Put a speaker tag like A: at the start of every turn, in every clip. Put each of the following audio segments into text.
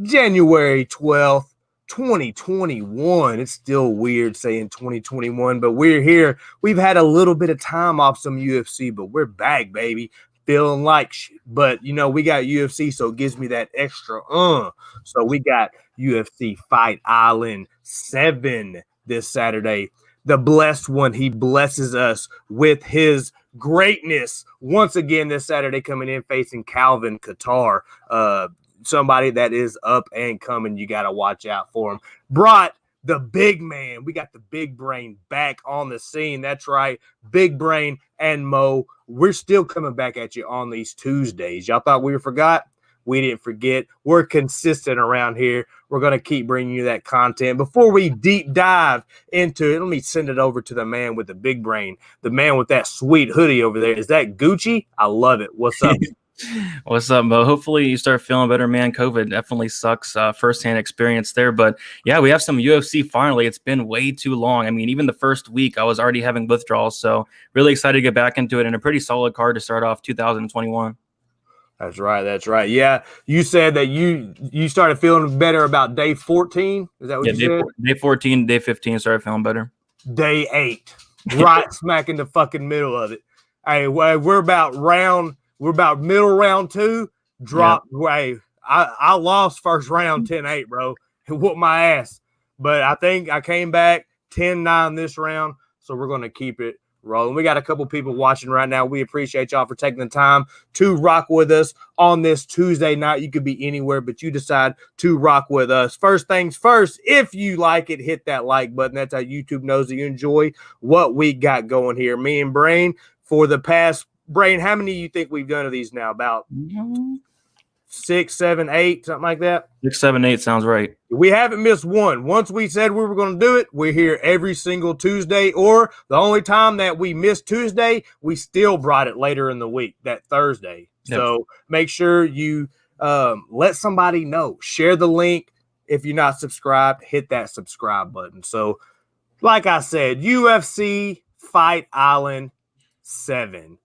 A: January 12th, 2021. It's still weird saying 2021, but we're here. We've had a little bit of time off some UFC, but we're back, baby. Feeling like shit. But, you know, we got UFC, so it gives me that extra So we got UFC Fight Island 7 this Saturday. The blessed one, he blesses us with his greatness once again this Saturday, coming in facing Calvin Kattar. Somebody that is up and coming. You got to watch out for him. Brought the big man. We got the big brain back on the scene. That's right. Big brain and Mo. We're still coming back at you on these Tuesdays. Y'all thought we forgot? We didn't forget. We're consistent around here. We're going to keep bringing you that content. Before we deep dive into it, let me send it over to the man with the big brain, the man with that sweet hoodie over there. Is that Gucci? I love it. What's up?
B: What's up, Mo? Hopefully you start feeling better, man. COVID definitely sucks. Firsthand experience there. But yeah, we have some UFC finally. It's been way too long. I mean, even the first week I was already having withdrawals. So really excited to get back into it, and a pretty solid card to start off 2021.
A: That's right. That's right. Yeah. You said that you started feeling better about day 14. Is that what you said?
B: Day 14, day 15 started feeling better.
A: Day 8. Right smack in the fucking middle of it. Hey, we're about middle round 2. Drop. Yeah. Hey, I lost first round 10-8, bro. It whooped my ass. But I think I came back 10-9 this round. So we're going to keep it rolling. We got a couple people watching right now. We appreciate y'all for taking the time to rock with us on this Tuesday night. You could be anywhere, but you decide to rock with us. First things first, if you like it, hit that like button. That's how YouTube knows that you enjoy what we got going here. Me and Brain, for the past, Brain, how many do you think we've done of these now? About 6, 7, 8, something like that?
B: 6, 7, 8 sounds right.
A: We haven't missed one. Once we said we were going to do it, we're here every single Tuesday, or the only time that we missed Tuesday, we still brought it later in the week, that Thursday. Yep. So make sure you let somebody know. Share the link. If you're not subscribed, hit that subscribe button. So like I said, UFC Fight Island 7.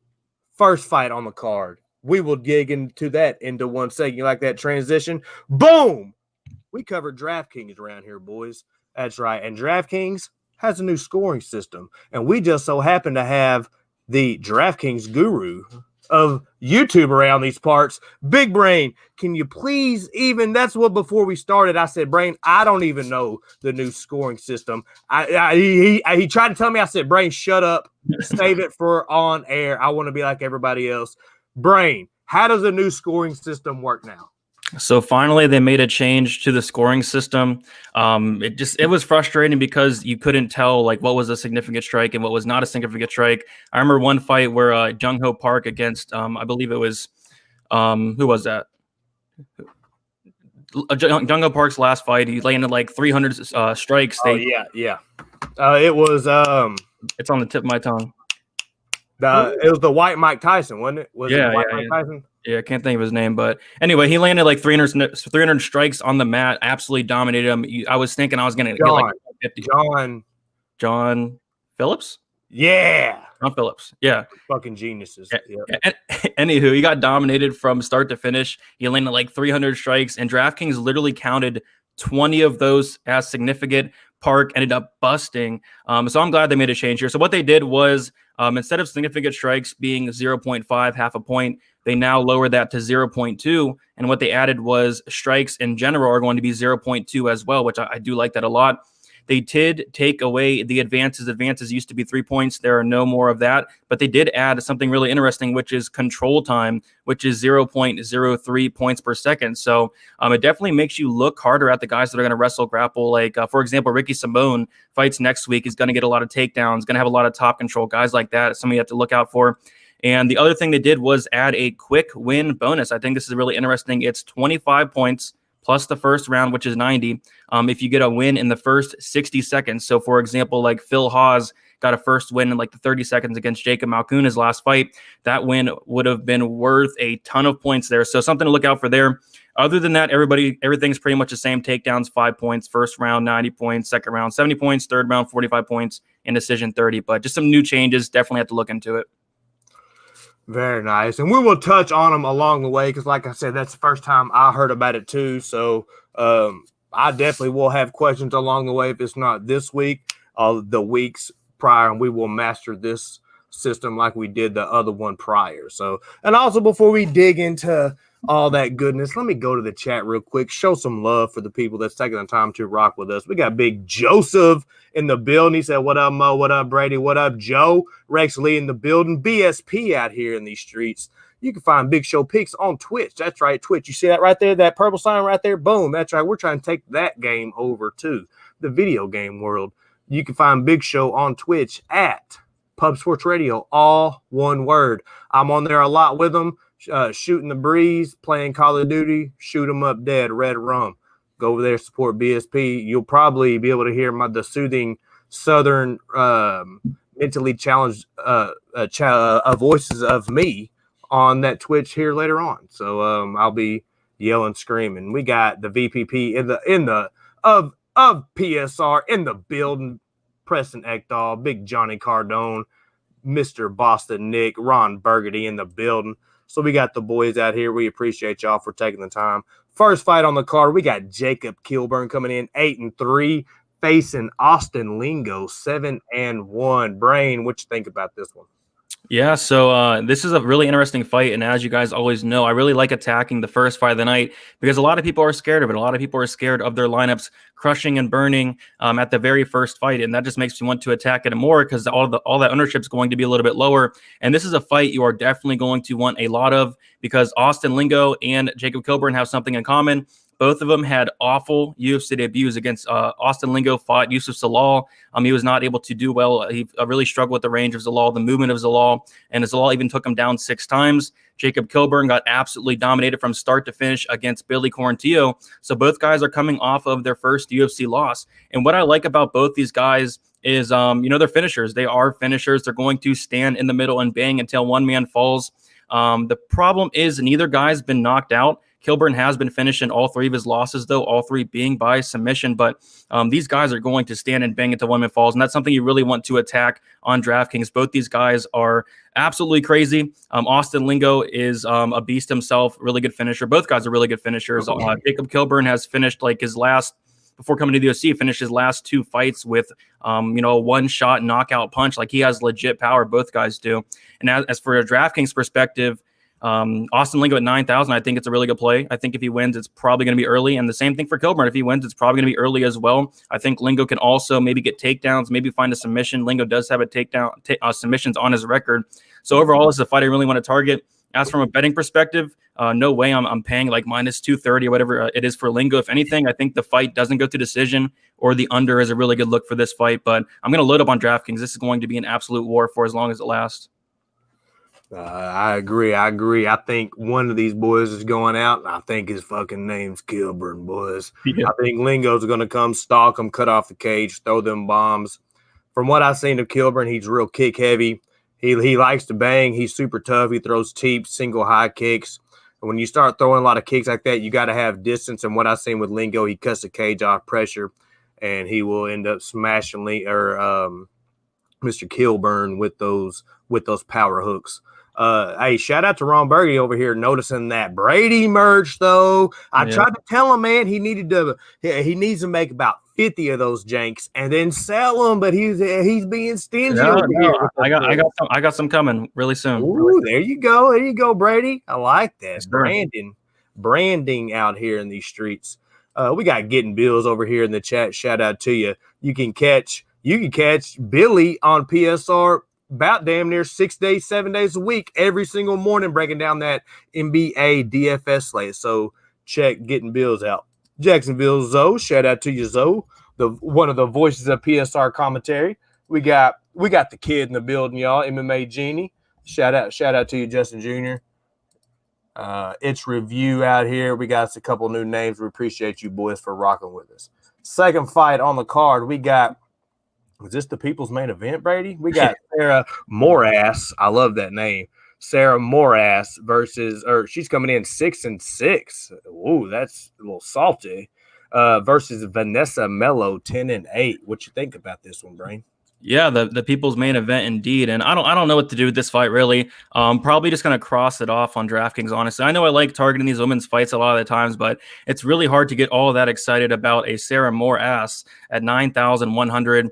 A: First fight on the card. We will dig into that into one second. You like that transition? Boom! We covered Draftkings around here, boys. That's right. And Draftkings has a new scoring system. And we just so happen to have the Draftkings guru of YouTube around these parts. Big Brain, can you please that's what before we started, I said, Brain, I don't even know the new scoring system. He tried to tell me, I said, Brain, shut up. Save it for on air. I want to be like everybody else. Brain, how does the new scoring system work now?
B: So finally, they made a change to the scoring system. It was frustrating because you couldn't tell like what was a significant strike and what was not a significant strike. I remember one fight where Jung Ho Park against I believe it was who was that? Jung Ho Park's last fight. He landed like 300 strikes.
A: It was
B: it's on the tip of my tongue.
A: It was the white Mike Tyson, wasn't it?
B: Mike
A: Tyson?
B: Yeah, I can't think of his name, but anyway, he landed like 300 strikes on the mat, absolutely dominated him. I was thinking I was going to get like 50. John Phillips?
A: Yeah.
B: John Phillips. Yeah.
A: Fucking geniuses.
B: Yeah. Anywho, he got dominated from start to finish. He landed like 300 strikes, and DraftKings literally counted 20 of those as significant. Park ended up busting. So I'm glad they made a change here. So what they did was instead of significant strikes being 0.5, half a point, they now lowered that to 0.2. And what they added was strikes in general are going to be 0.2 as well, which I do like that a lot. They did take away the advances. Advances used to be 3 points. There are no more of that. But they did add something really interesting, which is control time, which is 0.03 points per second. So it definitely makes you look harder at the guys that are going to wrestle, grapple. Like, for example, Ricky Simone fights next week. He's going to get a lot of takedowns, going to have a lot of top control. Guys like that, it's something you have to look out for. And the other thing they did was add a quick win bonus. I think this is really interesting. It's 25 points plus the first round, which is 90, if you get a win in the first 60 seconds. So, for example, like Phil Hawes got a first win in like the 30 seconds against Jacob Malkoun his last fight. That win would have been worth a ton of points there. So something to look out for there. Other than that, everything's pretty much the same. Takedowns, 5 points. First round, 90 points. Second round, 70 points. Third round, 45 points. And decision, 30. But just some new changes. Definitely have to look into it.
A: Very nice. And we will touch on them along the way because, like I said, that's the first time I heard about it too. So I definitely will have questions along the way if it's not this week, the weeks prior, and we will master this system like we did the other one prior. So, and also before we dig into all that goodness, let me go to the chat real quick, show some love for the people that's taking the time to rock with us. We got Big Joseph in the building. He said, what up, Mo? What up, Brady? What up, Joe? Rex Lee in the building. BSP out here in these streets. You can find Big Show Picks on Twitch. That's right, Twitch. You see that right there, that purple sign right there? Boom. That's right. We're trying to take that game over to the video game world. You can find Big Show on Twitch at Pub Sports Radio, all one word. I'm on there a lot with them, shooting the breeze, playing Call of Duty, shoot 'em up dead, red rum. Go over there, support BSP. You'll probably be able to hear the soothing Southern, mentally challenged voices of me on that Twitch here later on. So I'll be yelling, screaming. We got the VPP of PSR in the building. Preston Ekdahl, Big Johnny Cardone, Mr. Boston Nick, Ron Burgundy in the building. So we got the boys out here. We appreciate y'all for taking the time. First fight on the card, we got Jacob Kilburn coming in 8-3, facing Austin Lingo 7-1. Brain, what you think about this one?
B: Yeah, so this is a really interesting fight, and as you guys always know, I really like attacking the first fight of the night because a lot of people are scared of it. A lot of people are scared of their lineups crushing and burning at the very first fight, and that just makes me want to attack it more because all that ownership is going to be a little bit lower. And this is a fight you are definitely going to want a lot of because Austin Lingo and Jacob Kilburn have something in common. Both of them had awful UFC debuts against Austin Lingo fought Yusuf Zalal. He was not able to do well. He really struggled with the range of Zalal, the movement of Zalal, and Zalal even took him down 6 times. Jacob Kilburn got absolutely dominated from start to finish against Billy Quarantillo. So both guys are coming off of their first UFC loss. And what I like about both these guys is, they're finishers. They are finishers. They're going to stand in the middle and bang until one man falls. The problem is neither guy's been knocked out. Kilburn has been finishing all 3 of his losses, though, all 3 being by submission. But these guys are going to stand and bang until one man falls, and that's something you really want to attack on DraftKings. Both these guys are absolutely crazy. Austin Lingo is a beast himself, really good finisher. Both guys are really good finishers. Jacob Kilburn has finished before coming to the UFC, finished his last 2 fights with, a one-shot knockout punch. Like, he has legit power. Both guys do. And as for a DraftKings perspective, Austin Lingo at 9,000, I think it's a really good play. I think if he wins, it's probably going to be early. And the same thing for Kilburn. If he wins, it's probably going to be early as well. I think Lingo can also maybe get takedowns, maybe find a submission. Lingo does have a takedown submissions on his record. So overall, this is a fight I really want to target. As from a betting perspective, no way I'm paying like minus 230 or whatever it is for Lingo. If anything, I think the fight doesn't go to decision or the under is a really good look for this fight. But I'm going to load up on DraftKings. This is going to be an absolute war for as long as it lasts.
A: I agree. I think one of these boys is going out, and I think his fucking name's Kilburn, boys. Yeah. I think Lingo's going to come stalk him, cut off the cage, throw them bombs. From what I've seen of Kilburn, he's real kick heavy. He likes to bang. He's super tough. He throws teeps, single high kicks. And when you start throwing a lot of kicks like that, you got to have distance. And what I've seen with Lingo, he cuts the cage off pressure, and he will end up smashing Mr. Kilburn with those power hooks. Hey, shout out to Ron Burgundy over here noticing that Brady merch, though. I tried to tell him, man, he needs to make about 50 of those janks and then sell them, but he's being stingy over here.
B: I got some coming really soon.
A: Ooh, there you go, Brady. I like that. Branding out here in these streets. We got Getting Bills over here in the chat. Shout out to you. You can catch Billy on PSR about damn near 6 days, 7 days a week, every single morning, breaking down that NBA DFS slate. So check Getting Bills out. Jacksonville Zoe, shout out to you, Zoe, one of the voices of PSR commentary. We got the kid in the building, y'all. MMA Genie, shout out to you, Justin Jr. It's review out here. We got a couple new names. We appreciate you boys for rocking with us. Second fight on the card, we got. Is this the people's main event, Brady? We got Sarah Morass. I love that name. Sarah Morass she's coming in 6-6. Ooh, that's a little salty. Versus Vanessa Mello 10-8. What you think about this one, Brain?
B: Yeah, the people's main event indeed. And I don't know what to do with this fight really. Probably just gonna cross it off on DraftKings, honestly. I know I like targeting these women's fights a lot of the times, but it's really hard to get all that excited about a Sarah Moore ass at 9,100.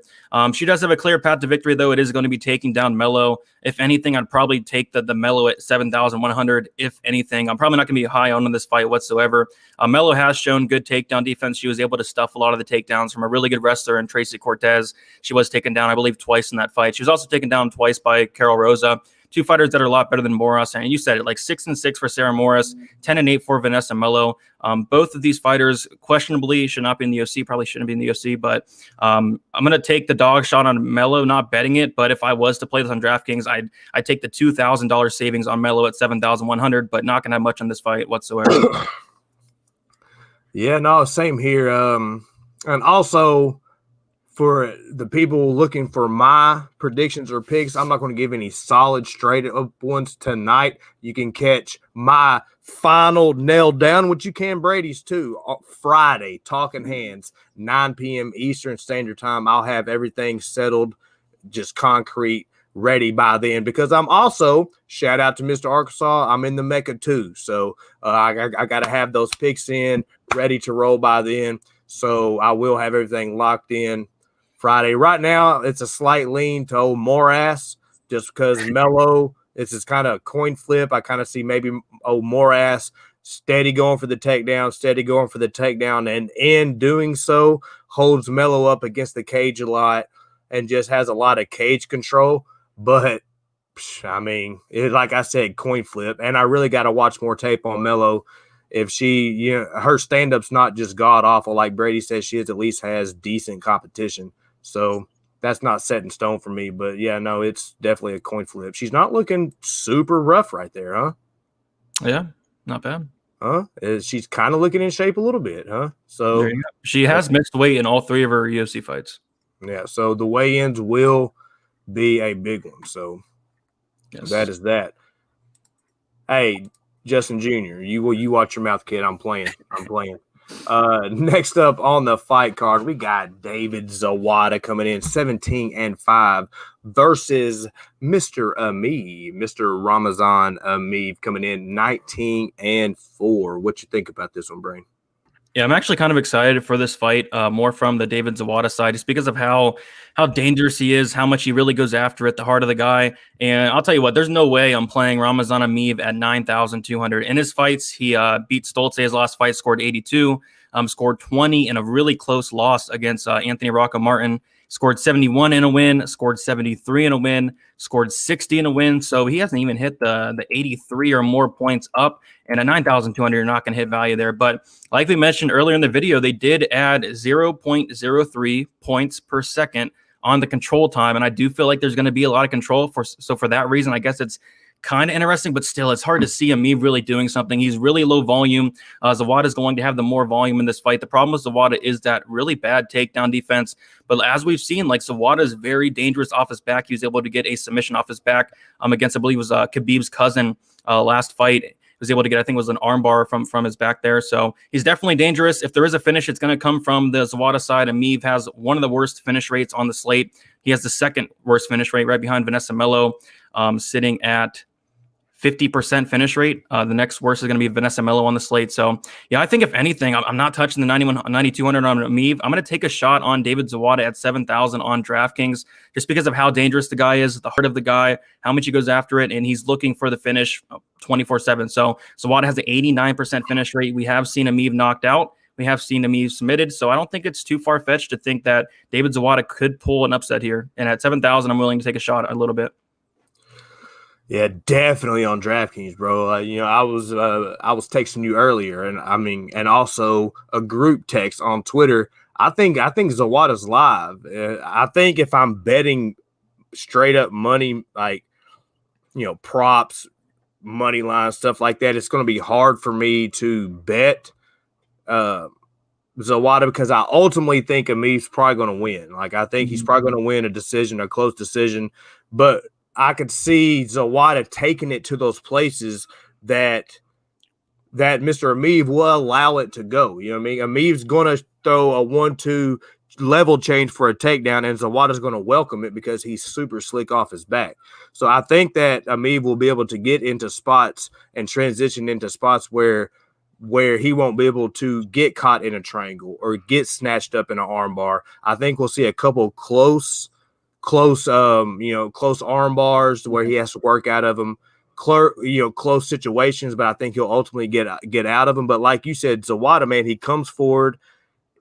B: She does have a clear path to victory, though. It is going to be taking down Mello. If anything, I'd probably take the Mello at 7,100. If anything, I'm probably not going to be high on this fight whatsoever. Mello has shown good takedown defense. She was able to stuff a lot of the takedowns from a really good wrestler in Tracy Cortez. She was taken down, I believe, twice in that fight. She was also taken down twice by Carol Rosa. Two fighters that are a lot better than Morris. And you said it, like 6-6 for Sarah Morris, 10-8 for Vanessa Mello. Both of these fighters questionably should not be in the UFC, probably shouldn't be in the UFC, but I'm going to take the dog shot on Mello, not betting it. But if I was to play this on DraftKings, I'd take the $2,000 savings on Mello at 7,100, but not going to have much on this fight whatsoever.
A: Yeah, no, same here. And also, for the people looking for my predictions or picks, I'm not going to give any solid straight up ones tonight. You can catch my final nailed down, which you can Brady's too, Friday, Talking Hands, 9 p.m. Eastern Standard Time. I'll have everything settled, just concrete, ready by then, because I'm also, shout out to Mr. Arkansas, I'm in the Mecca too. So I got to have those picks in, ready to roll by then. So I will have everything locked in Friday. Right now, it's a slight lean to old Morass, just because Mello, this is kind of a coin flip. I kind of see maybe old Morass steady going for the takedown, and in doing so, holds Mello up against the cage a lot and just has a lot of cage control. But, I mean, like I said, coin flip. And I really got to watch more tape on Mello. If she, her stand-up's not just god-awful, like Brady says, she at least has decent competition. So that's not set in stone for me. But, yeah, no, it's definitely a coin flip. She's not looking super rough right there, huh?
B: Yeah, not bad.
A: Huh? She's kind of looking in shape a little bit, huh? So
B: she has mixed weight in all 3 of her UFC fights.
A: Yeah, so the weigh-ins will be a big one. So yes. That is that. Hey, Justin Jr., you watch your mouth, kid. I'm playing. Next up on the fight card, we got David Zawada coming in 17-5 versus Mr. Emeev, Mr. Ramazan Emeev coming in 19-4. What you think about this one, Brain?
B: Yeah, I'm actually kind of excited for this fight, more from the David Zawada side, just because of how dangerous he is, how much he really goes after it, the heart of the guy. And I'll tell you what, there's no way I'm playing Ramazan Emeev at 9,200. In his fights, he beat Stoltze his last fight, scored 82, scored 20 in a really close loss against Anthony Rocco Martin, scored 71 in a win, scored 73 in a win, scored 60 in a win. So he hasn't even hit the 83 or more points up. And at 9,200, you're not going to hit value there. But like we mentioned earlier in the video, they did add 0.03 points per second on the control time. And I do feel like there's going to be a lot of control. So for that reason, I guess it's kind of interesting, but still, it's hard to see Emeev really doing something. He's really low volume. Zawada is going to have the more volume in this fight. The problem with Zawada is that really bad takedown defense. But as we've seen, like Zawada is very dangerous off his back. He was able to get a submission off his back against, I believe, it was Khabib's cousin last fight. He was able to get, I think it was an armbar from his back there. So he's definitely dangerous. If there is a finish, it's going to come from the Zawada side. Emeev has one of the worst finish rates on the slate. He has the second worst finish rate right behind Vanessa Mello, sitting at 50% finish rate. The next worst is going to be Vanessa Mello on the slate. So, yeah, I think if anything, I'm not touching the 9,200 on Emeev. I'm going to take a shot on David Zawada at 7,000 on DraftKings just because of how dangerous the guy is, the heart of the guy, how much he goes after it, and he's looking for the finish 24/7. So, Zawada has an 89% finish rate. We have seen Emeev knocked out. We have seen Emeev submitted. So, I don't think it's too far-fetched to think that David Zawada could pull an upset here. And at 7,000, I'm willing to take a shot a little bit.
A: Yeah, definitely on DraftKings, bro. I was texting you earlier, and also a group text on Twitter. I think Zawada's live. I think if I'm betting straight up money, like props, money line stuff like that, it's going to be hard for me to bet Zawada because I ultimately think Emeev's probably going to win. Like I think he's probably going to win a decision, a close decision, but I could see Zawada taking it to those places that Mr. Emeev will allow it to go. You know what I mean? Emeev's going to throw a 1-2 level change for a takedown, and Zawada's going to welcome it because he's super slick off his back. So I think that Emeev will be able to get into spots and transition into spots where he won't be able to get caught in a triangle or get snatched up in an armbar. I think we'll see a couple close arm bars where he has to work out of them, close situations, but I think he'll ultimately get out of them. But like you said, Zawada, man, he comes forward.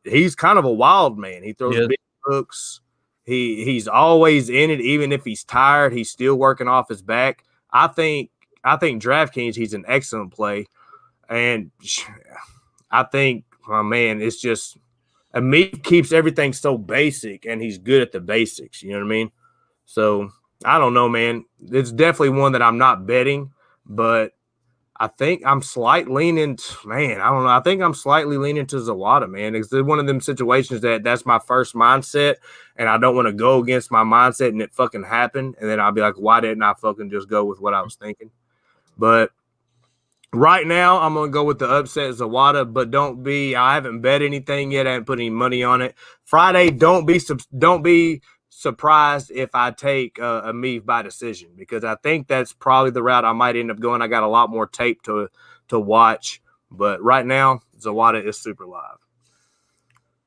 A: He's kind of a wild man. He throws big hooks. He's always in it, even if he's tired. He's still working off his back. I think DraftKings, he's an excellent play, and I think, man, it's just Emeev keeps everything so basic, and he's good at the basics. You know what I mean? So I don't know, man. It's definitely one that I'm not betting, but I think I'm slightly leaning to Zawada, man. It's one of them situations that's my first mindset, and I don't want to go against my mindset and it fucking happen. And then I'll be like, why didn't I fucking just go with what I was thinking? But right now, I'm going to go with the upset Zawada, but I haven't bet anything yet. I haven't put any money on it. Friday, don't be surprised if I take Emeev by decision, because I think that's probably the route I might end up going. I got a lot more tape to watch, but right now Zawada is super live.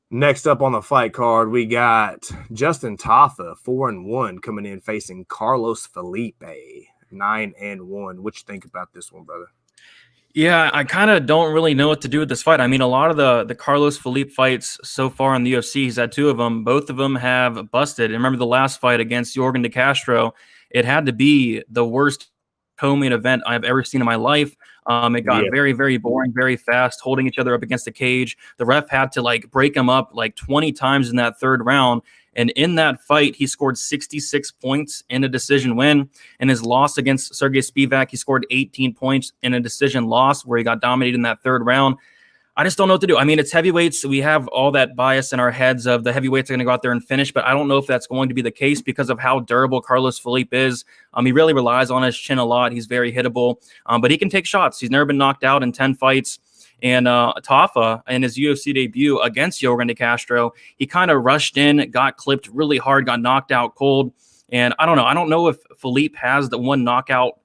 A: Next up on the fight card, we got Justin Tafa, 4-1, coming in facing Carlos Felipe, 9-1. What you think about this one, brother?
B: Yeah, I kind of don't really know what to do with this fight. I mean, a lot of the Carlos Felipe fights so far in the UFC, he's had 2 of them. Both of them have busted. And remember the last fight against Yorgan De Castro, it had to be the worst co-main event I've ever seen in my life. It got very, very boring, very fast, holding each other up against the cage. The ref had to break him up 20 times in that 3rd round. And in that fight, he scored 66 points in a decision win. In his loss against Sergey Spivak, he scored 18 points in a decision loss where he got dominated in that 3rd round. I just don't know what to do. I mean, it's heavyweights. We have all that bias in our heads of the heavyweights are going to go out there and finish, but I don't know if that's going to be the case because of how durable Carlos Felipe is. He really relies on his chin a lot. He's very hittable, but he can take shots. He's never been knocked out in 10 fights. And Tafa, in his UFC debut against Yorgan De Castro, he kind of rushed in, got clipped really hard, got knocked out cold. And I don't know. I don't know if Felipe has the one knockout,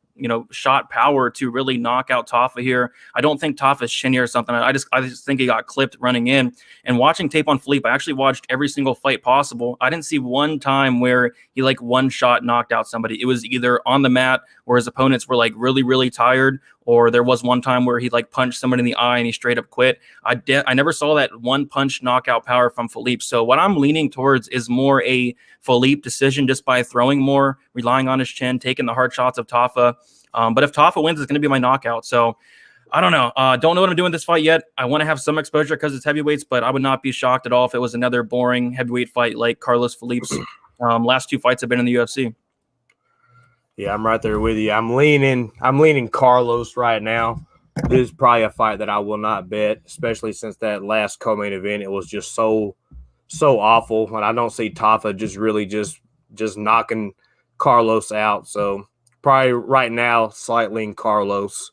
B: shot power to really knock out Tafa here. I don't think Tafa's shinny or something. I just think he got clipped running in. And watching tape on Felipe, I actually watched every single fight possible. I didn't see one time where he one shot knocked out somebody. It was either on the mat where his opponents were really, really tired, or there was one time where he punched somebody in the eye and he straight up quit. I never saw that one punch knockout power from Felipe. So what I'm leaning towards is more a Felipe decision just by throwing more, relying on his chin, taking the hard shots of Tafa. But if Tafa wins, it's going to be my knockout. So I don't know. Don't know what I'm doing this fight yet. I want to have some exposure because it's heavyweights, but I would not be shocked at all if it was another boring heavyweight fight like Carlos Felipe's last 2 fights have been in the UFC.
A: Yeah, I'm right there with you. I'm leaning Carlos right now. This is probably a fight that I will not bet, especially since that last co-main event, it was just so awful. And I don't see Tafa just knocking Carlos out. So probably right now, slightly in Carlos,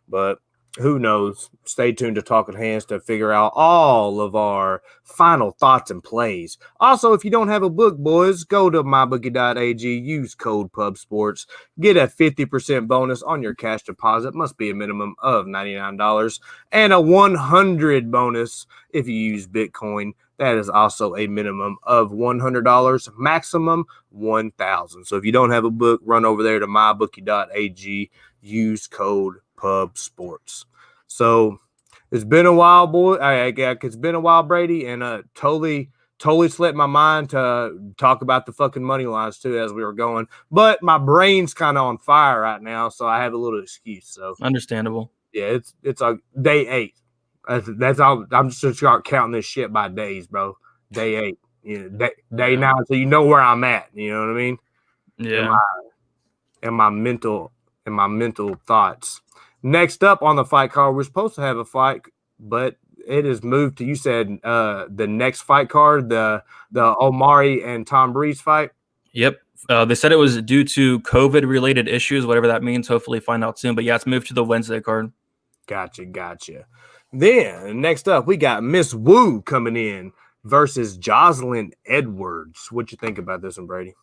A: but who knows? Stay tuned to Talking Hands to figure out all of our final thoughts and plays. Also, if you don't have a book, boys, go to mybookie.ag, use code PUBSPORTS, get a 50% bonus on your cash deposit. Must be a minimum of $99, and a 100 bonus if you use Bitcoin. That is also a minimum of $100, maximum $1,000. So if you don't have a book, run over there to mybookie.ag, use code PUBSPORTS. So it's been a while, boy. It's been a while, Brady, and totally slipped my mind to talk about the fucking money lines too as we were going. But my brain's kind of on fire right now, so I have a little excuse. So
B: understandable.
A: Yeah, it's a day 8. That's all. I'm just gonna start counting this shit by days, bro. Day 8. Day 9. So you know where I'm at. You know what I mean?
B: Yeah.
A: And my mental thoughts. Next up on the fight card, we're supposed to have a fight, but it is moved to, you said, the next fight card, the Omari and Tom Breese fight.
B: Yep. They said it was due to COVID-related issues, whatever that means. Hopefully find out soon. But yeah, it's moved to the Wednesday card.
A: Gotcha. Then next up, we got Miss Wu coming in, versus Jocelyn Edwards. What you think about this one, Brady?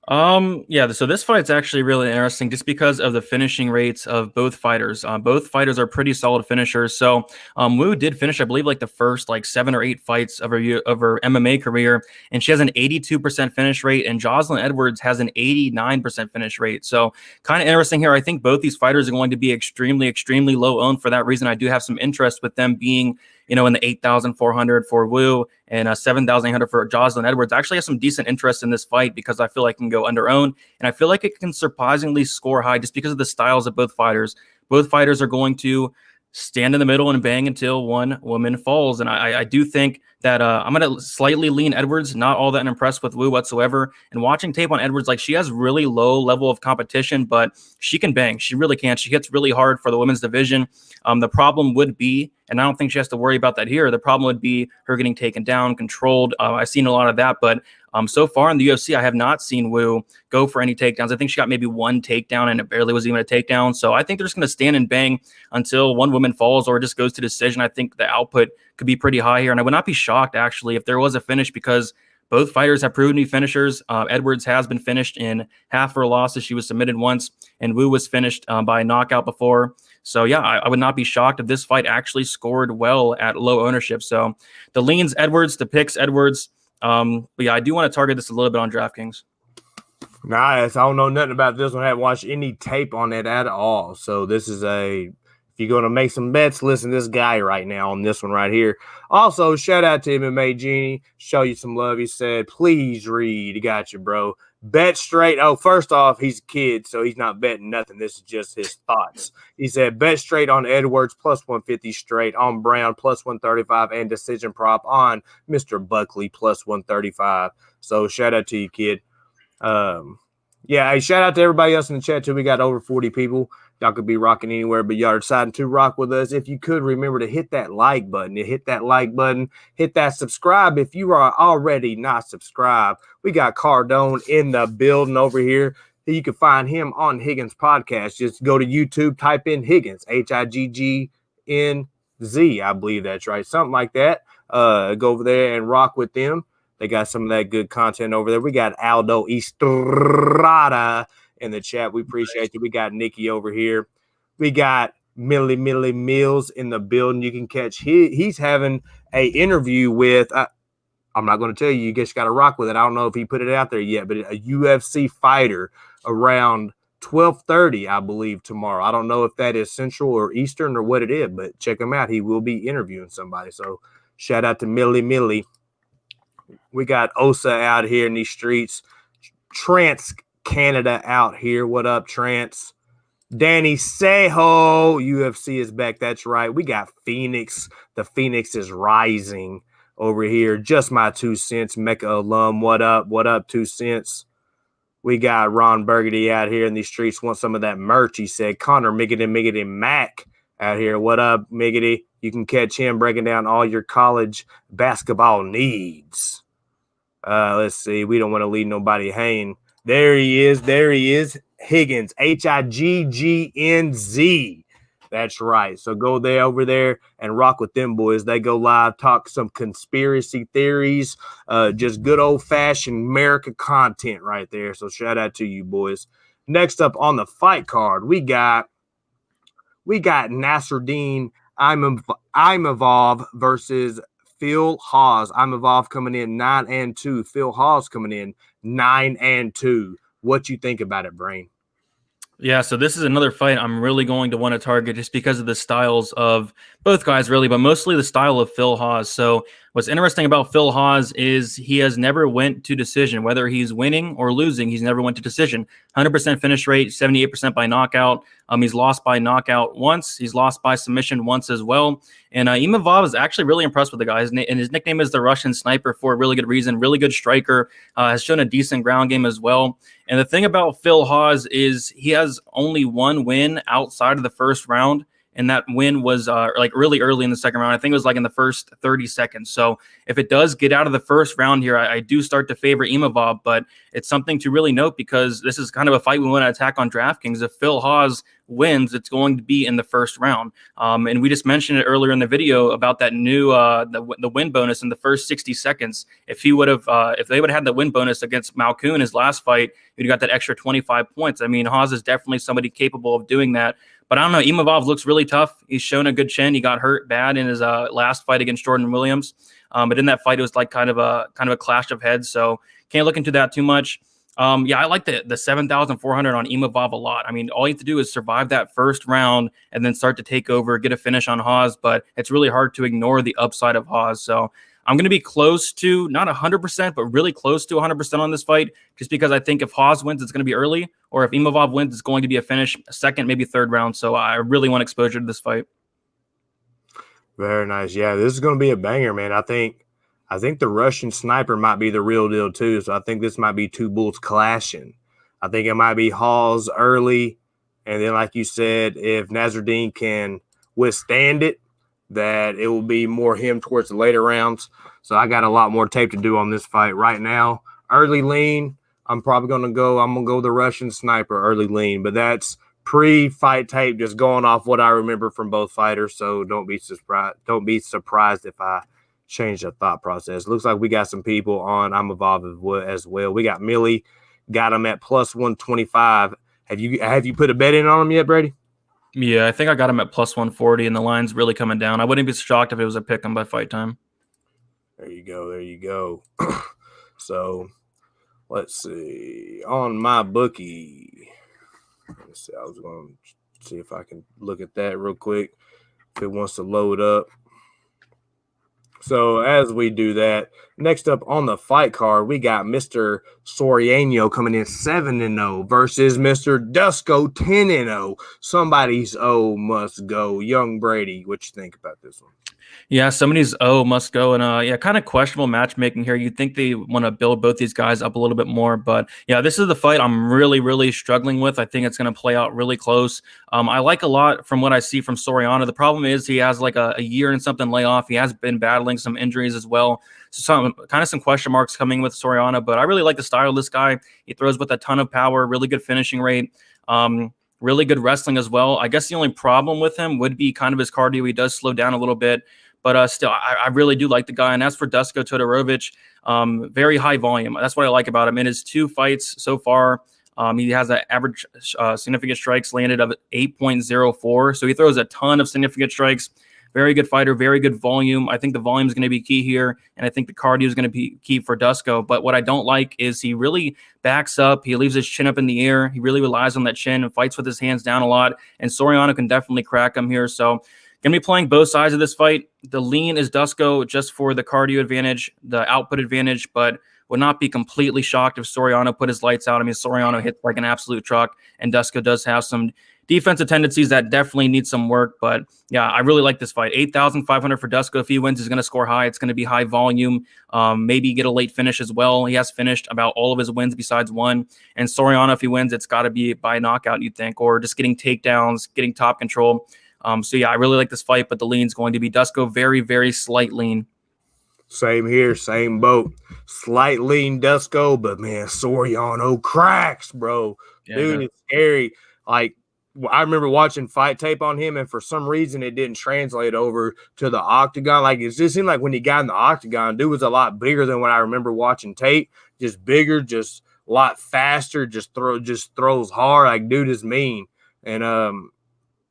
B: Yeah, so this fight's actually really interesting just because of the finishing rates of both fighters. Both fighters are pretty solid finishers. So Wu did finish, I believe, like the first 7 or 8 fights of her MMA career, and she has an 82% finish rate, and Jocelyn Edwards has an 89% finish rate. So kind of interesting here. I think both these fighters are going to be extremely, extremely low owned. For that reason, I do have some interest with them being, in the 8,400 for Wu and 7,800 for Jocelyn Edwards. I actually have some decent interest in this fight because I feel like it can go under owned, and I feel like it can surprisingly score high just because of the styles of both fighters. Both fighters are going to stand in the middle and bang until one woman falls. And I do think that I'm going to slightly lean Edwards, not all that impressed with Wu whatsoever. And watching tape on Edwards, she has really low level of competition, but she can bang. She really can. She hits really hard for the women's division. The problem would be, and I don't think she has to worry about that here, the problem would be her getting taken down, controlled. I've seen a lot of that, but so far in the UFC, I have not seen Wu go for any takedowns. I think she got maybe one takedown, and it barely was even a takedown. So I think they're just going to stand and bang until one woman falls or just goes to decision. I think the output could be pretty high here, and I would not be shocked, actually, if there was a finish because both fighters have proven to be finishers. Edwards has been finished in half her losses. She was submitted once, and Wu was finished by knockout before. So, yeah, I would not be shocked if this fight actually scored well at low ownership. So the leans Edwards, the picks Edwards. But yeah, I do want to target this a little bit on DraftKings.
A: Nice. I don't know nothing about this one. I haven't watched any tape on it at all. So this is if you're going to make some bets, listen to this guy right now on this one right here. Also, shout out to MMA Genie. Show you some love. He said, please read. He got you, bro. Bet straight. Oh, first off, he's a kid, so he's not betting nothing. This is just his thoughts. He said, bet straight on Edwards, plus 150 straight, on Brown, plus 135, and decision prop on Mr. Buckley, plus 135. So shout out to you, kid. Yeah, hey, shout out to everybody else in the chat, too. We got over 40 people. Y'all could be rocking anywhere, but y'all are deciding to rock with us. If you could, remember to hit that like button. Hit that subscribe if you are already not subscribed. We got Cardone in the building over here. You can find him on Higgins Podcast. Just go to YouTube, type in Higgins, Higgns, I believe that's right, something like that. Go over there and rock with them. They got some of that good content over there. We got Aldo Estrada in the chat. We appreciate you. We got Nikki over here. We got Millie Mills in the building. You can catch he's having a interview with I'm not going to tell you. You just got to rock with it. I don't know if he put it out there yet, but a UFC fighter around 12:30, I believe, tomorrow. I don't know if that is Central or Eastern or what it is, but check him out. He will be interviewing somebody. So shout out to Millie. We got Osa out here in these streets. Trance Canada out here. What up, Trance? Danny Seho. UFC is back. That's right. We got Phoenix. The Phoenix is rising over here. Just my 2 cents. Mecca alum. What up? What up, 2 cents? We got Ron Burgundy out here in these streets. Want some of that merch, he said. Connor Miggity Mac out here. What up, Miggity? You can catch him breaking down all your college basketball needs. Let's see. We don't want to leave nobody hanging. There he is. Higgins. Higgns. That's right. So go there over there and rock with them boys. They go live, talk some conspiracy theories, just good old-fashioned America content right there. So shout out to you boys. Next up on the fight card, we got Nasruddin Imavov versus Phil Hawes. Imavov coming in 9-2. Phil Hawes coming in 9-2. What you think about it, Brain?
B: Yeah, so this is another fight I'm really going to want to target just because of the styles of both guys, really, but mostly the style of Phil Hawes. So what's interesting about Phil Hawes is he has never went to decision. Whether he's winning or losing, he's never went to decision. 100% finish rate, 78% by knockout. He's lost by knockout once. He's lost by submission once as well. And Imavov is actually really impressed with the guy. And his nickname is the Russian Sniper for a really good reason. Really good striker. Has shown a decent ground game as well. And the thing about Phil Hawes is he has only one win outside of the first round and that win was like really early in the second round. I think it was like in the first 30 seconds. So if it does get out of the first round here, I do start to favor Emeev, but it's something to really note because this is kind of a fight we want to attack on DraftKings. If Phil Hawes wins, it's going to be in the first round. And we just mentioned it earlier in the video about that new the win bonus in the first 60 seconds. If he would have, if they would have had the win bonus against Malkoun his last fight, he'd got that extra 25 points. I mean, Hawes is definitely somebody capable of doing that. But I don't know. Emeev looks really tough. He's shown a good chin. He got hurt bad in his last fight against Jordan Williams. But in that fight, it was like kind of a clash of heads. So can't look into that too much. Yeah, I like the 7,400 on Emeev a lot. I mean, all you have to do is survive that first round and then start to take over, get a finish on Hawes. But it's really hard to ignore the upside of Hawes. So I'm going to be close to, not 100%, but really close to 100% on this fight, just because I think if Hawes wins, it's going to be early, or if Emeev wins, it's going to be a finish, second, maybe third round. So I really want exposure to this fight.
A: Very nice. Yeah, this is going to be a banger, man. I think the Russian sniper might be the real deal too. So I think this might be two bulls clashing. I think it might be Hawes early, and then like you said, if Nasruddin can withstand it, that it will be more him towards the later rounds. So I got a lot more tape to do on this fight right now. Early lean, I'm going to go the Russian sniper early lean, but that's pre-fight tape, just going off what I remember from both fighters. So don't be surprised if I change the thought process. Looks like we got some people on Emeev as well. We got Millie, got him at plus 125. Have you put a bet in on him yet, Brady?
B: Yeah, I think I got him at plus 140, and the line's really coming down. I wouldn't be shocked if it was a pick 'em by fight time.
A: There you go. So let's see. On my bookie, let's see. I was going to see if I can look at that real quick if it wants to load up. So as we do that, next up on the fight card, we got Mr. Soriano coming in 7-0 versus Mr. Dusko 10-0. Somebody's O must go. Young Brady, what you think about this one?
B: Yeah, somebody's O must go. And yeah, kind of questionable matchmaking here. You'd think they want to build both these guys up a little bit more. But yeah, this is the fight I'm really, really struggling with. I think it's going to play out really close. I like a lot from what I see from Soriano. The problem is he has like a year and something layoff. He has been battling some injuries as well. So some question marks coming with Soriano. But I really like the style of this guy. He throws with a ton of power, really good finishing rate. Really good wrestling as well. I guess the only problem with him would be kind of his cardio. He does slow down a little bit. But still, I really do like the guy. And as for Dusko Todorovic, very high volume. That's what I like about him. In his 2 fights so far, he has an average significant strikes landed of 8.04. So he throws a ton of significant strikes. Very good fighter, very good volume. I think the volume is going to be key here, and I think the cardio is going to be key for Dusko. But what I don't like is he really backs up. He leaves his chin up in the air. He really relies on that chin and fights with his hands down a lot. And Soriano can definitely crack him here. So going to be playing both sides of this fight. The lean is Dusko just for the cardio advantage, the output advantage, but would not be completely shocked if Soriano put his lights out. I mean, Soriano hits like an absolute truck, and Dusko does have some defensive tendencies that definitely need some work. But yeah, I really like this fight. 8,500 for Dusko. If he wins, he's going to score high. It's going to be high volume. Maybe get a late finish as well. He has finished about all of his wins besides one. And Soriano, if he wins, it's got to be by knockout, you'd think, or just getting takedowns, getting top control. So yeah, I really like this fight, but the lean's going to be Dusko, very, very slight lean.
A: Same here, same boat. Slight lean Dusko, but man, Soriano cracks, bro. Yeah, dude, it's scary. Like, I remember watching fight tape on him, and for some reason it didn't translate over to the octagon. Like, it just seemed like when he got in the octagon, dude was a lot bigger than when I remember watching tape. Just bigger, just a lot faster, just throws hard. Like, dude is mean. And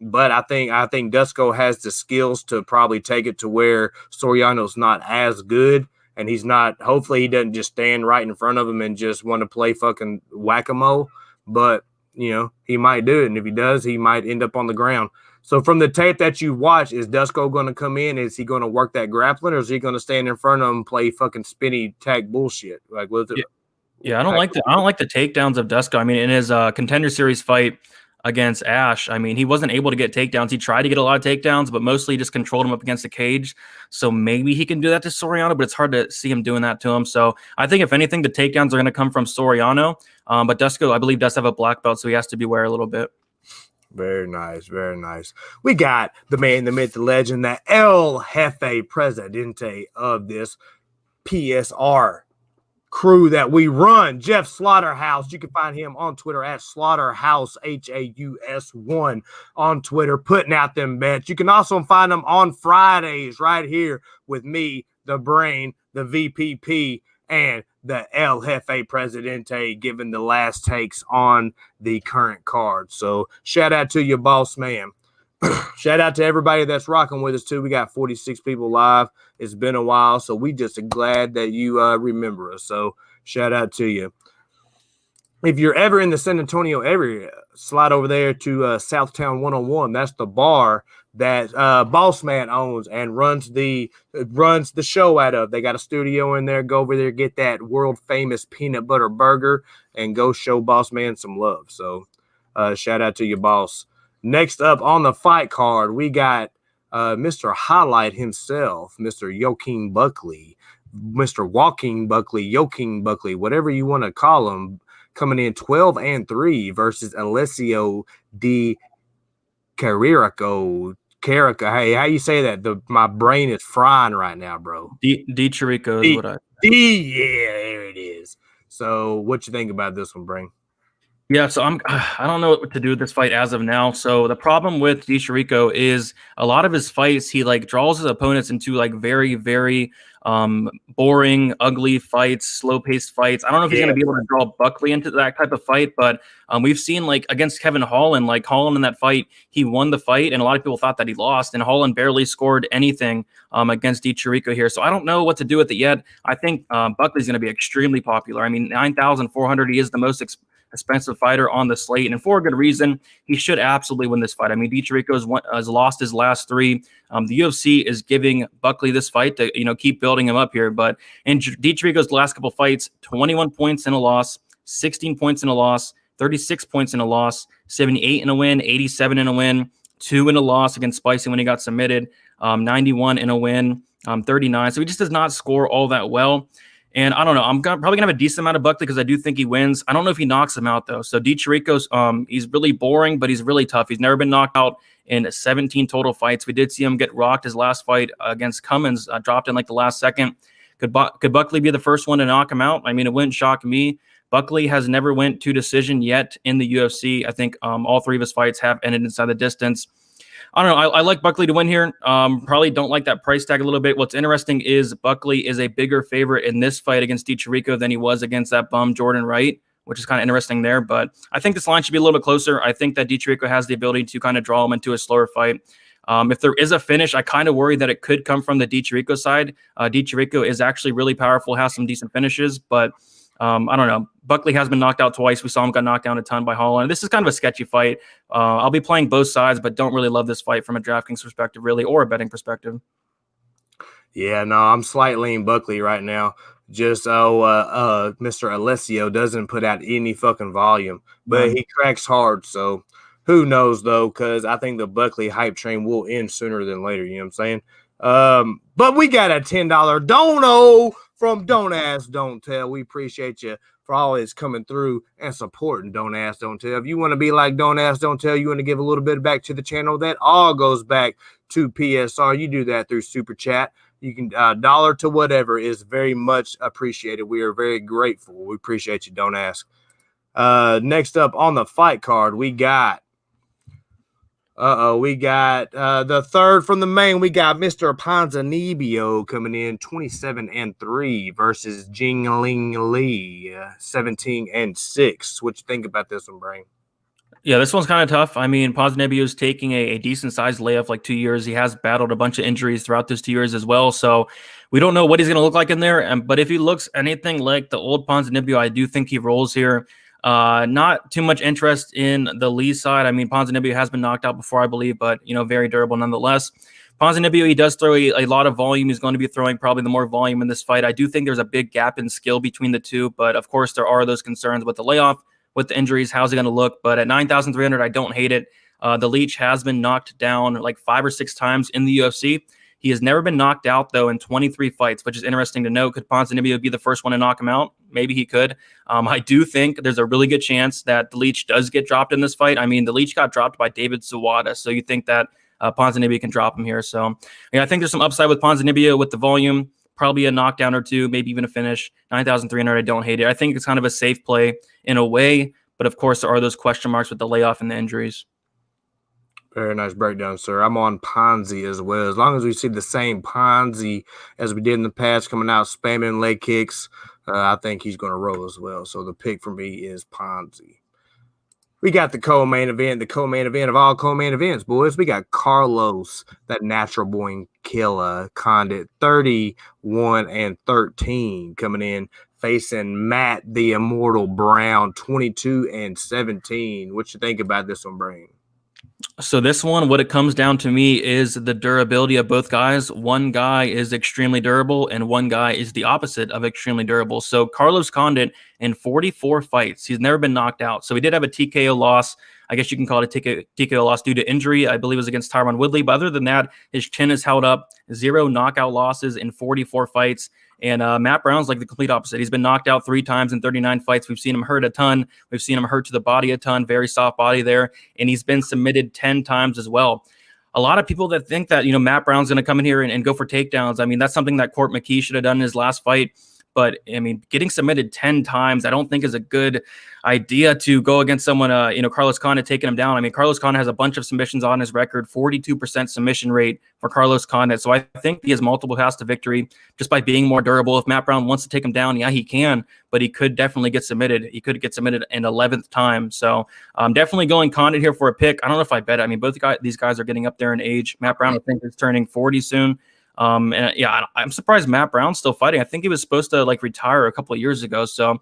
A: but I think Dusko has the skills to probably take it to where Soriano's not as good, and he's not. Hopefully, he doesn't just stand right in front of him and just want to play fucking whack-a-mole. But you know, he might do it, and if he does, he might end up on the ground. So, from the tape that you watch, is Dusko going to come in? Is he going to work that grappling, or is he going to stand in front of him and play fucking spinny tag bullshit? Like, what's it?
B: Yeah, I don't like the takedowns of Dusko. I mean, in his contender series fight against Ash, I mean, he wasn't able to get takedowns. He tried to get a lot of takedowns, but mostly just controlled him up against the cage. So maybe he can do that to Soriano, but it's hard to see him doing that to him. So I think if anything, the takedowns are going to come from Soriano. But Dusko, I believe, does have a black belt, so he has to beware a little bit.
A: Very nice, very nice. We got the man, the myth, the legend, the El Jefe Presidente of this PSR crew that we run, Jeff Slaughterhouse. You can find him on Twitter at Slaughterhouse, Haus1 on Twitter, putting out them bets. You can also find them on Fridays right here with me, the Brain, the VPP, and the El Jefe Presidente giving the last takes on the current card. So shout out to your boss man. Shout out to everybody that's rocking with us too. We got 46 people live. It's been a while, so we just are glad that you remember us. So shout out to you. If you're ever in the San Antonio area, slide over there to Southtown 101. That's the bar that Boss Man owns and runs the show out of. They got a studio in there. Go over there, get that world famous peanut butter burger, and go show Boss Man some love. So shout out to your boss. Next up on the fight card, we got Mr. Highlight himself, Mr. Joaquin Buckley, Mr. Walking Buckley, Joaquin Buckley, whatever you want to call him, coming in 12-3 versus Alessio Di Chirico. Hey, how you say that? My brain is frying right now, bro.
B: Di Chirico is what I.
A: Yeah, there it is. So, what you think about this one, Brain?
B: Yeah, so I don't know what to do with this fight as of now. So the problem with Di Chirico is a lot of his fights, he like draws his opponents into like very, very boring, ugly fights, slow-paced fights. I don't know if he's going to be able to draw Buckley into that type of fight, but we've seen like against Kevin Holland, like Holland in that fight, he won the fight, and a lot of people thought that he lost, and Holland barely scored anything against Di Chirico here. So I don't know what to do with it yet. I think Buckley's going to be extremely popular. I mean, 9,400, he is the most expensive fighter on the slate, and for a good reason. He should absolutely win this fight. I mean, Di Chirico has lost his last three. The UFC is giving Buckley this fight to keep building him up here. But in Di Chirico's last couple fights, 21 points in a loss, 16 points in a loss, 36 points in a loss, 78 in a win, 87 in a win, 2 in a loss against Spicy when he got submitted, 91 in a win, 39. So he just does not score all that well. And I don't know. I'm probably gonna have a decent amount of Buckley because I do think he wins. I don't know if he knocks him out though. So Di Chirico's he's really boring, but he's really tough. He's never been knocked out in 17 total fights. We did see him get rocked his last fight against Cummins, dropped in like the last second. Could Buckley be the first one to knock him out? I mean, it wouldn't shock me. Buckley has never went to decision yet in the UFC. I think all three of his fights have ended inside the distance. I don't know. I like Buckley to win here. Probably don't like that price tag a little bit. What's interesting is Buckley is a bigger favorite in this fight against Di Chirico than he was against that bum Jordan Wright, which is kind of interesting there. But I think this line should be a little bit closer. I think that Di Chirico has the ability to kind of draw him into a slower fight. If there is a finish, I kind of worry that it could come from the Di Chirico side. Di Chirico is actually really powerful, has some decent finishes, but I don't know. Buckley has been knocked out twice. We saw him got knocked down a ton by Holland. This is kind of a sketchy fight. I'll be playing both sides, but don't really love this fight from a DraftKings perspective, really, or a betting perspective.
A: Yeah, no, I'm slightly in Buckley right now. Just Mr. Alessio doesn't put out any fucking volume, but he cracks hard. So who knows though? Because I think the Buckley hype train will end sooner than later. You know what I'm saying? But we got a $10 dono from Don't Ask, Don't Tell. We appreciate you for always coming through and supporting Don't Ask, Don't Tell. If you want to be like Don't Ask, Don't Tell, you want to give a little bit back to the channel, that all goes back to PSR. You do that through Super Chat. You can dollar to whatever is very much appreciated. We are very grateful. We appreciate you, Don't Ask. Next up on the fight card, we got the third from the main. We got Mr. Ponzinibbio coming in 27-3 versus Jingliang 17-6. What you think about this one, Brain?
B: Yeah, this one's kind of tough. I mean, Ponzinibbio is taking a decent-sized layoff, like 2 years. He has battled a bunch of injuries throughout those 2 years as well, so we don't know what he's going to look like in there. But if he looks anything like the old Ponzinibbio, I do think he rolls here. Not too much interest in the Lee side. I mean, Ponzinibbio has been knocked out before, I believe, but, very durable nonetheless. Ponzinibbio, he does throw a lot of volume. He's going to be throwing probably the more volume in this fight. I do think there's a big gap in skill between the two, but of course there are those concerns with the layoff, with the injuries. How's it going to look? But at 9,300, I don't hate it. The Leech has been knocked down like 5 or 6 times in the UFC. He has never been knocked out, though, in 23 fights, which is interesting to note. Could Ponzinibbio be the first one to knock him out? Maybe he could. I do think there's a really good chance that the Leech does get dropped in this fight. I mean, the Leech got dropped by David Zawada, so you think that Ponzinibbio can drop him here. So yeah, I think there's some upside with Ponzinibbio with the volume, probably a knockdown or two, maybe even a finish. 9,300, I don't hate it. I think it's kind of a safe play in a way, but of course there are those question marks with the layoff and the injuries.
A: Very nice breakdown, sir. I'm on Ponzi as well. As long as we see the same Ponzi as we did in the past, coming out spamming leg kicks, I think he's going to roll as well. So the pick for me is Ponzi. We got the co-main event of all co-main events, boys. We got Carlos, that natural born killer, Condit, 31-13, coming in, facing Matt, the immortal Brown, 22-17. What you think about this one, Brain?
B: So this one, what it comes down to me is the durability of both guys. One guy is extremely durable, and one guy is the opposite of extremely durable. So Carlos Condit, in 44 fights, he's never been knocked out. So he did have a TKO loss. I guess you can call it a TKO loss due to injury. I believe it was against Tyron Woodley. But other than that, his chin is held up. 0 knockout losses in 44 fights. And Matt Brown's like the complete opposite. He's been knocked out 3 times in 39 fights. We've seen him hurt a ton. We've seen him hurt to the body a ton. Very soft body there. And he's been submitted 10 times as well. A lot of people that think that, Matt Brown's going to come in here and go for takedowns. I mean, that's something that Court McKee should have done in his last fight. But, I mean, getting submitted 10 times, I don't think is a good idea to go against someone, Carlos Condit taking him down. I mean, Carlos Condit has a bunch of submissions on his record, 42% submission rate for Carlos Condit. So I think he has multiple paths to victory just by being more durable. If Matt Brown wants to take him down, yeah, he can, but he could definitely get submitted. He could get submitted an 11th time. So I'm definitely going Condit here for a pick. I don't know if I bet it. I mean, these guys are getting up there in age. Matt Brown, I think, is turning 40 soon. I'm surprised Matt Brown's still fighting. I think he was supposed to retire a couple of years ago. So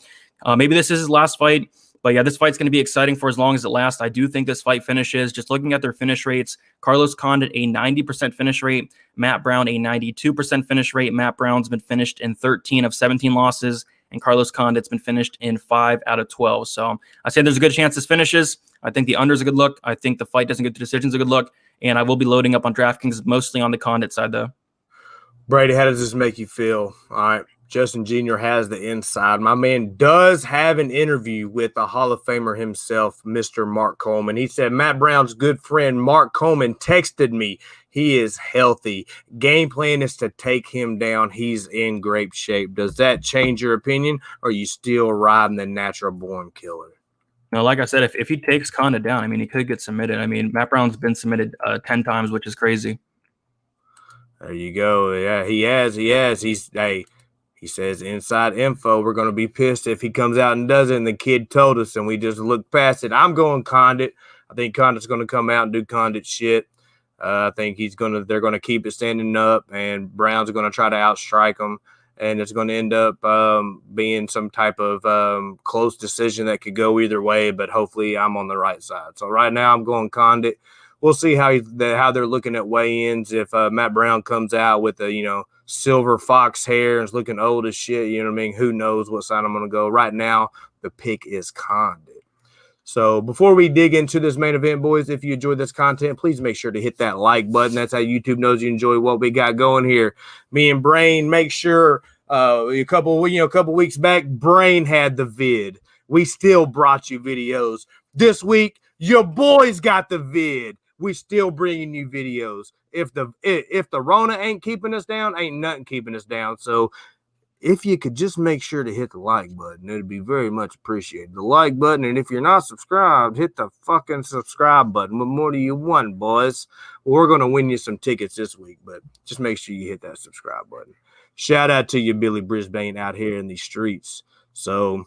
B: maybe this is his last fight. But yeah, this fight's going to be exciting for as long as it lasts. I do think this fight finishes. Just looking at their finish rates, Carlos Condit a 90% finish rate, Matt Brown a 92% finish rate. Matt Brown's been finished in 13 of 17 losses, and Carlos Condit's been finished in 5 out of 12. So I say there's a good chance this finishes. I think the under is a good look. I think the fight doesn't get to decisions a good look. And I will be loading up on DraftKings, mostly on the Condit side, though.
A: Brady, how does this make you feel? All right, Justin Jr. has the inside. My man does have an interview with the Hall of Famer himself, Mr. Mark Coleman. He said, Matt Brown's good friend Mark Coleman texted me. He is healthy. Game plan is to take him down. He's in great shape. Does that change your opinion, or are you still riding the natural-born killer?
B: No, like I said, if he takes Condit down, I mean, he could get submitted. I mean, Matt Brown's been submitted 10 times, which is crazy.
A: There you go. Yeah, he has. He says inside info. We're going to be pissed if he comes out and does it. And the kid told us, and we just looked past it. I'm going Condit. I think Condit's going to come out and do Condit shit. I think they're going to keep it standing up, and Brown's going to try to outstrike him. And it's going to end up being some type of close decision that could go either way. But hopefully I'm on the right side. So right now I'm going Condit. We'll see how they're looking at weigh-ins. If Matt Brown comes out with a silver fox hair and is looking old as shit, you know what I mean? Who knows what side I'm going to go? Right now, the pick is Condit. So before we dig into this main event, boys, if you enjoyed this content, please make sure to hit that like button. That's how YouTube knows you enjoy what we got going here. Me and Brain, make sure a couple weeks back, Brain had the vid. We still brought you videos. This week, your boys got the vid. We still bringing you videos. If the Rona ain't keeping us down, ain't nothing keeping us down. So if you could just make sure to hit the like button, it'd be very much appreciated. The like button, and if you're not subscribed, hit the fucking subscribe button. What more do you want, boys? We're going to win you some tickets this week, but just make sure you hit that subscribe button. Shout out to you, Billy Brisbane, out here in these streets. So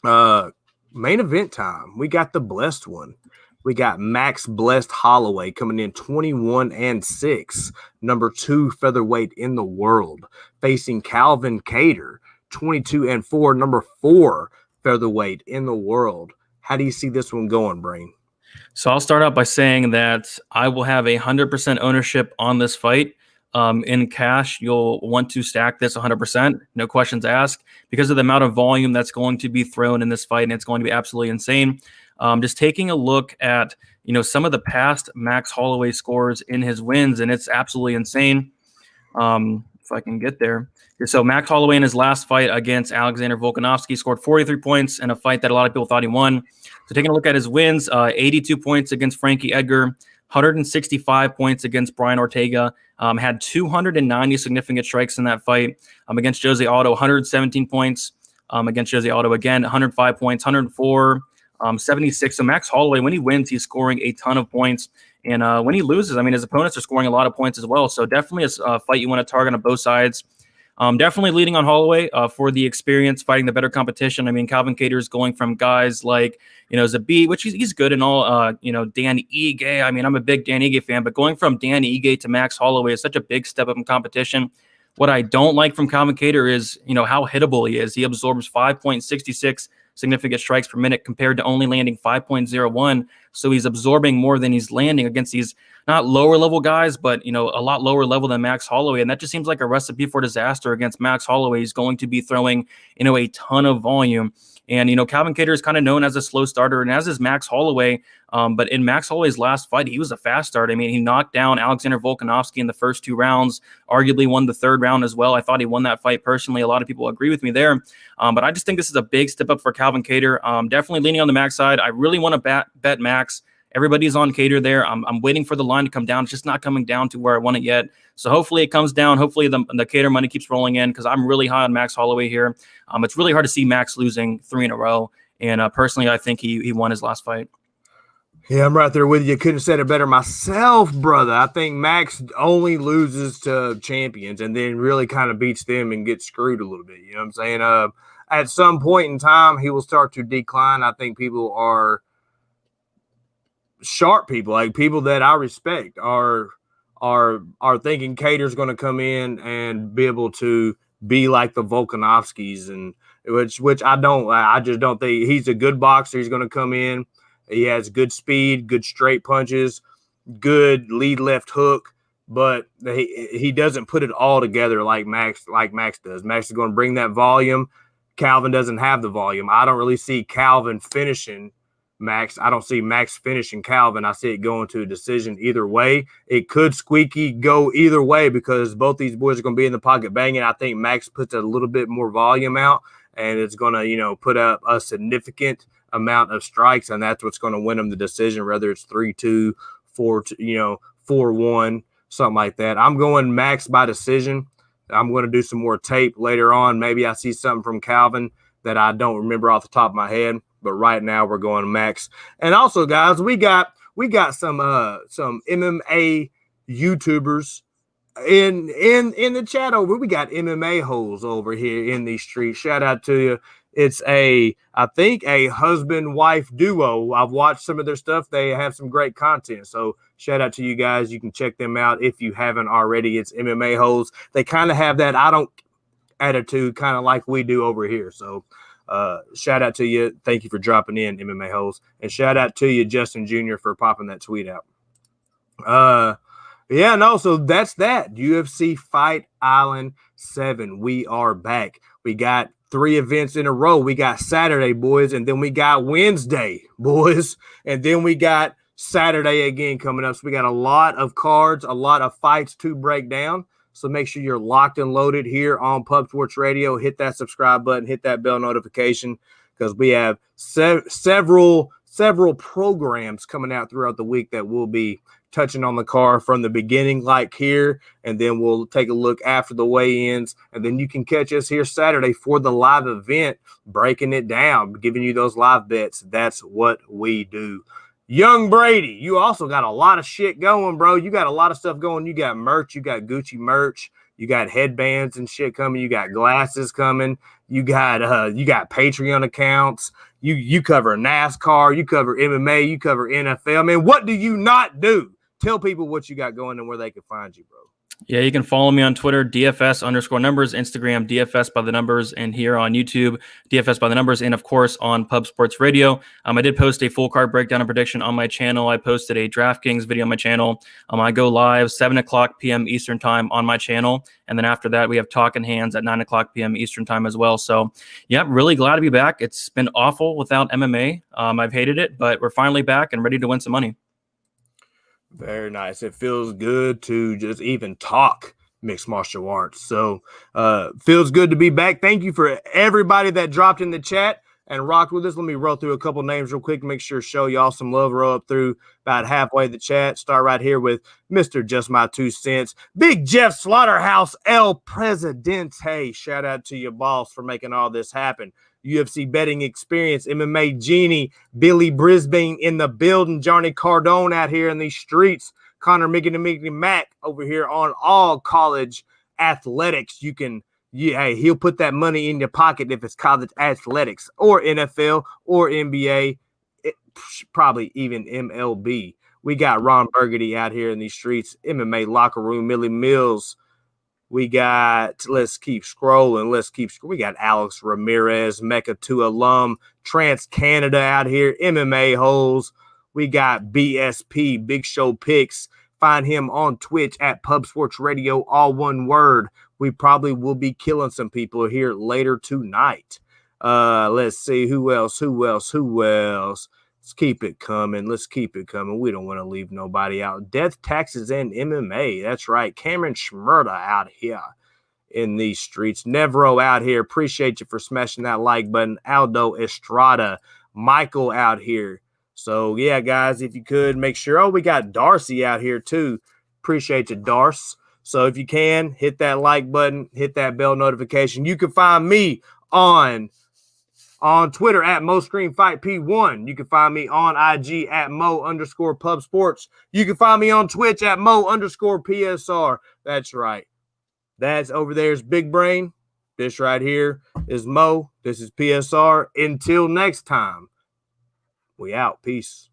A: main event time. We got the blessed one. We got Max Blessed Holloway coming in 21-6, number 2 featherweight in the world, facing Calvin Kattar, 22-4, number 4 featherweight in the world. How do you see this one going, Brain?
B: So I'll start out by saying that I will have 100% ownership on this fight. In cash, you'll want to stack this 100%, no questions asked, because of the amount of volume that's going to be thrown in this fight, and it's going to be absolutely insane. Just taking a look at some of the past Max Holloway scores in his wins, and it's absolutely insane. If I can get there. So Max Holloway in his last fight against Alexander Volkanovski scored 43 points in a fight that a lot of people thought he won. So taking a look at his wins, 82 points against Frankie Edgar, 165 points against Brian Ortega, had 290 significant strikes in that fight. Against Jose Aldo, 117 points. Against Jose Aldo again, 105 points, 104, 76. So Max Holloway, when he wins, he's scoring a ton of points. And when he loses, I mean, his opponents are scoring a lot of points as well. So definitely a fight you want to target on both sides. Definitely leading on Holloway for the experience, fighting the better competition. I mean, Calvin Kattar is going from guys like, Zabit, which he's good and all, Dan Ige. I mean, I'm a big Dan Ige fan, but going from Dan Ige to Max Holloway is such a big step up in competition. What I don't like from Calvin Kattar is, how hittable he is. He absorbs 5.66 significant strikes per minute compared to only landing 5.01. So he's absorbing more than he's landing against these not lower level guys, but, a lot lower level than Max Holloway. And that just seems like a recipe for disaster against Max Holloway. He's going to be throwing, a ton of volume. And, Calvin Kattar is kind of known as a slow starter, and as is Max Holloway. But in Max Holloway's last fight, he was a fast starter. I mean, he knocked down Alexander Volkanovski in the first 2 rounds, arguably won the 3rd round as well. I thought he won that fight personally. A lot of people agree with me there. But I just think this is a big step up for Calvin Kattar. Definitely leaning on the Max side. I really want to bet Max. Everybody's on Kattar there. I'm waiting for the line to come down. It's just not coming down to where I want it yet. So hopefully it comes down. Hopefully the Kattar money keeps rolling in because I'm really high on Max Holloway here. It's really hard to see Max losing 3 in a row. And personally, I think he won his last fight.
A: Yeah, I'm right there with you. Couldn't have said it better myself, brother. I think Max only loses to champions and then really kind of beats them and gets screwed a little bit. You know what I'm saying? At some point in time, he will start to decline. I think people are sharp people, like people that I respect, are thinking Kattar's going to come in and be able to be like the Volkanovskis, and which I don't. I just don't think he's a good boxer. He's going to come in. He has good speed, good straight punches, good lead left hook, but he doesn't put it all together like Max does. Max is going to bring that volume. Calvin doesn't have the volume. I don't really see Calvin finishing Max. I don't see Max finishing Calvin. I see it going to a decision either way. It could squeaky go either way because both these boys are going to be in the pocket banging. I think Max puts a little bit more volume out, and it's going to, put up a significant amount of strikes, and that's what's going to win them the decision, whether it's 3-2, 4-2, 4-1, something like that. I'm going Max by decision. I'm going to do some more tape later on. Maybe I see something from Calvin that I don't remember off the top of my head. But right now we're going Max. And also, guys, we got some MMA YouTubers in the chat over. We got MMA hoes over here in these streets. Shout out to you. It's I think a husband-wife duo. I've watched some of their stuff. They have some great content. So shout out to you guys. You can check them out if you haven't already. It's MMA hoes. They kind of have that I don't attitude kind of like we do over here. So shout out to you. Thank you for dropping in, MMA hoes. And shout out to you, Justin Jr., for popping that tweet out. So that's that. UFC Fight Island 7. We are back. We got 3 events in a row. We got Saturday, boys, and then we got Wednesday, boys, and then we got Saturday again coming up. So we got a lot of cards, a lot of fights to break down. So make sure you're locked and loaded here on Pub Sports Radio. Hit that subscribe button, hit that bell notification, because we have several programs coming out throughout the week that will be touching on the card from the beginning, like here, and then we'll take a look after the weigh-ins, and then you can catch us here Saturday for the live event, breaking it down, giving you those live bets. That's what we do. Young Brady, you also got a lot of shit going, bro. You got a lot of stuff going. You got merch. You got Gucci merch. You got headbands and shit coming. You got glasses coming. You got Patreon accounts. You cover NASCAR. You cover MMA. You cover NFL. Man, what do you not do? Tell people what you got going and where they can find you, bro.
B: Yeah, you can follow me on Twitter, DFS_numbers, Instagram, DFS by the numbers, and here on YouTube, DFS by the numbers, and of course on Pub Sports Radio. I did post a full card breakdown and prediction on my channel. I posted a DraftKings video on my channel. I go live 7:00 p.m. Eastern time on my channel. And then after that, we have Talking Hands at 9:00 p.m. Eastern time as well. So yeah, really glad to be back. It's been awful without MMA. I've hated it, but we're finally back and ready to win some money.
A: Very nice. It feels good to just even talk mixed martial arts. So feels good to be back. Thank you for everybody that dropped in the chat and rocked with us. Let me roll through a couple names real quick to make sure to show y'all some love. Roll up through about halfway the chat. Start right here with Mr. Just My 2 Cents. Big Jeff Slaughterhouse, El Presidente. Shout out to your boss for making all this happen. UFC Betting Experience, MMA Genie, Billy Brisbane in the building, Johnny Cardone out here in these streets, Connor Mickey Mac over here on All College Athletics. Hey, he'll put that money in your pocket if it's college athletics or NFL or NBA, probably even MLB. We got Ron Burgundy out here in these streets, MMA Locker Room, Millie Mills. We got, let's keep scrolling. We got Alex Ramirez, Mecca 2 alum, Trans Canada out here, MMA Holes. We got BSP, Big Show Picks. Find him on Twitch at Pub Sports Radio, all one word. We probably will be killing some people here later tonight. Let's see who else. Let's keep it coming. We don't want to leave nobody out. Death, Taxes, and MMA. That's right. Cameron Schmurda out here in these streets. Nevro out here. Appreciate you for smashing that like button. Aldo Estrada. Michael out here. So, yeah, guys, if you could make sure. Oh, we got Darcy out here, too. Appreciate you, Darce. So, if you can, hit that like button. Hit that bell notification. You can find me on Twitter at MoScreenFightP1. You can find me on IG at Mo_PubSports. You can find me on Twitch at Mo_PSR. That's right. That's over there is Big Brain. This right here is Mo. This is PSR. Until next time, we out. Peace.